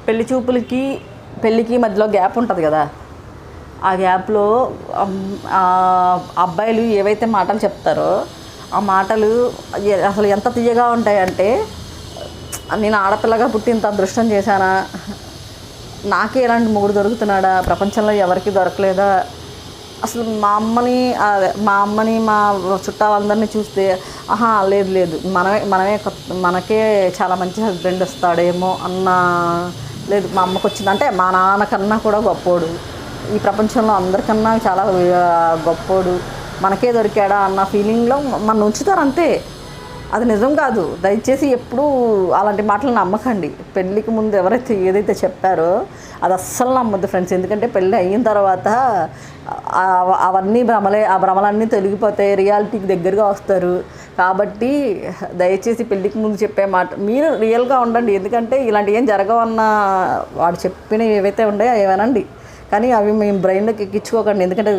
పెళ్లి చూపులకి పెళ్ళికి మధ్యలో గ్యాప్ ఉంటుంది కదా, ఆ గ్యాప్లో అబ్బాయిలు ఏవైతే మాటలు చెప్తారో ఆ మాటలు అసలు ఎంత తీయగా ఉంటాయంటే, నేను ఆడపిల్లగా పుట్టి ఇంత అదృష్టం చేశానా, నాకే ఇలాంటి మొగుడు దొరుకుతున్నాడా, ప్రపంచంలో ఎవరికి దొరకలేదా, అసలు మా అమ్మని మా చుట్టాలందరినీ చూస్తే ఆహా లేదు లేదు మనకే చాలా మంచి హస్బెండ్ వస్తాడేమో అన్న, లేదు మా అమ్మకు వచ్చింది అంటే మా నాన్నకన్నా కూడా గొప్పోడు, ఈ ప్రపంచంలో అందరికన్నా చాలా గొప్పోడు, మనకే దొరికాడా అన్న ఫీలింగ్లో మన ఉంచుతారు అంతే. అది నిజం కాదు. దయచేసి ఎప్పుడూ అలాంటి మాటలు నమ్మకండి. పెళ్ళికి ముందు ఎవరైతే ఏదైతే చెప్పారో అది అస్సలు నమ్మద్దు ఫ్రెండ్స్. ఎందుకంటే పెళ్ళి అయిన తర్వాత అవన్నీ భ్రమలే, ఆ భ్రమలన్నీ తొలగిపోతాయి, రియాలిటీకి దగ్గరగా వస్తారు. కాబట్టి దయచేసి పెళ్ళికి ముందు చెప్పే మాట మీరు రియల్గా ఉండండి. ఎందుకంటే ఇలాంటివి ఏం జరగవన్న వాడు చెప్పినవి ఏవైతే ఉన్నాయో ఏమనండి, కానీ అవి మేము బ్రెయిన్లోకి ఎక్కించుకోకండి. ఎందుకంటే